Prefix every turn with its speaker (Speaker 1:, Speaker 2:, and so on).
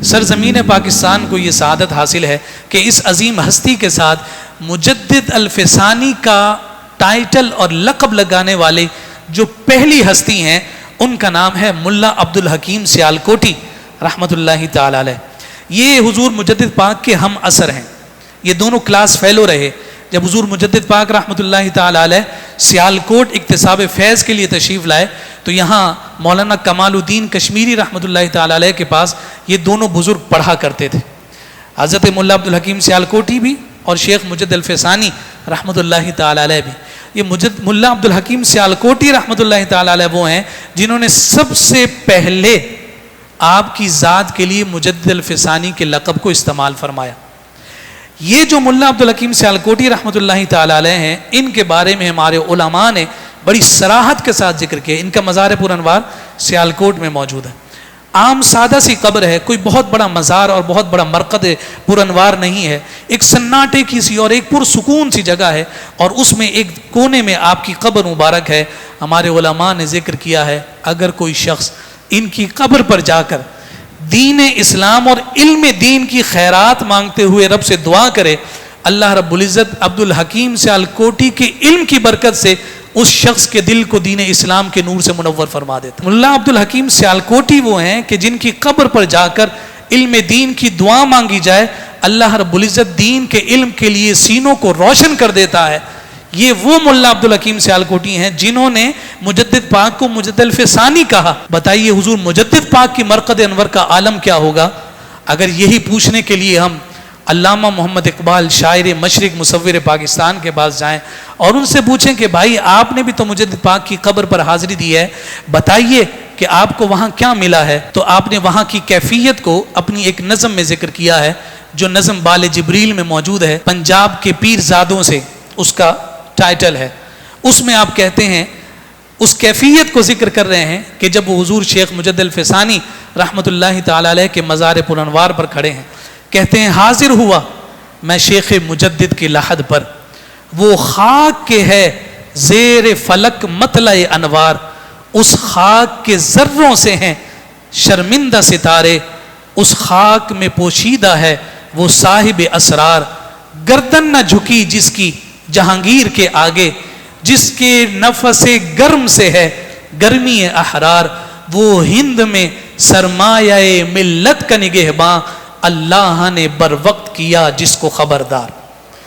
Speaker 1: سرزمین پاکستان کو یہ سعادت حاصل ہے کہ اس عظیم ہستی کے ساتھ مجدد الفسانی کا ٹائٹل اور لقب لگانے والے جو پہلی ہستی ہیں ان کا نام ہے ملا عبدالحکیم سیالکوٹی رحمۃ اللہ تعالی علیہ۔ یہ حضور مجدد پاک کے ہم اثر ہیں، یہ دونوں کلاس فیلو رہے۔ جب حضور مجدد پاک رحمۃ اللہ تعالی علیہ سیالکوٹ اکتساب فیض کے لیے تشریف لائے تو یہاں مولانا کمال الدین کشمیری رحمۃ اللہ تعالی علیہ کے پاس یہ دونوں بزرگ پڑھا کرتے تھے، حضرت ملا عبدالحکیم سیالکوٹی بھی اور شیخ مجدد الفسانی رحمۃ اللہ تعالی علیہ بھی۔ یہ ملا عبدالحکیم سیالکوٹی رحمۃ اللہ تعالی علیہ وہ ہیں جنہوں نے سب سے پہلے آپ کی ذات کے لیے مجدد الفسانی کے لقب کو استعمال فرمایا۔ یہ جو ملا عبدالحکیم سیالکوٹی رحمۃ اللہ تعالی علیہ ہیں، ان کے بارے میں ہمارے علماء نے بڑی صراحت کے ساتھ ذکر کیا۔ ان کا مزار پرانوار سیالکوٹ میں موجود ہے۔ عام سادہ سی قبر ہے، کوئی بہت بڑا مزار اور بہت بڑا مرقد پرانوار نہیں ہے، ایک سناٹے کی سی اور ایک پرسکون سی جگہ ہے، اور اس میں ایک کونے میں آپ کی قبر مبارک ہے۔ ہمارے علماء نے ذکر کیا ہے اگر کوئی شخص ان کی قبر پر جا کر دین اسلام اور علم دین کی خیرات مانگتے ہوئے رب سے دعا کرے، اللہ رب العزت عبدالحکیم سیالکوٹی کے علم کی برکت سے اس شخص کے دل کو دین اسلام کے نور سے منور فرما دیتا۔ ملا عبدالحکیم سیالکوٹی وہ ہیں کہ جن کی قبر پر جا کر علم دین کی دعا مانگی جائے، اللہ رب العزت دین کے علم کے لیے سینوں کو روشن کر دیتا ہے۔ یہ وہ ملا عبدالحکیم سیالکوٹی ہیں جنہوں نے مجدد پاک کو مجدد الفسانی کہا۔ بتائیے حضور مجدد پاک کی مرقد انور کا عالم کیا ہوگا اگر یہی پوچھنے کے لیے ہم علامہ محمد اقبال شاعر مشرق مصور پاکستان کے پاس جائیں اور ان سے پوچھیں کہ بھائی آپ نے بھی تو مجدد پاک کی قبر پر حاضری دی ہے، بتائیے کہ آپ کو وہاں کیا ملا ہے؟ تو آپ نے وہاں کی کیفیت کو اپنی ایک نظم میں ذکر کیا ہے، جو نظم بال جبریل میں موجود ہے، پنجاب کے پیر زادوں سے اس کا ٹائٹل ہے۔ اس میں آپ کہتے ہیں، اس کیفیت کو ذکر کر رہے ہیں کہ جب وہ حضور شیخ مجدد الفسانی رحمۃ اللہ تعالی علیہ کے مزار پرانوار پر کھڑے ہیں، کہتے ہیں حاضر ہوا میں شیخ مجدد کی لحد پر، وہ خاک کے ہے زیر فلک مطلع انوار، اس خاک کے ذروں سے ہیں شرمندہ ستارے، اس خاک میں پوشیدہ ہے وہ صاحب اسرار، گردن نہ جھکی جس کی جہانگیر کے آگے، جس کے نفس گرم سے ہے گرمی احرار، وہ ہند میں سرمایہ ملت کا نگہباں، اللہ نے بر وقت کیا جس کو خبردار۔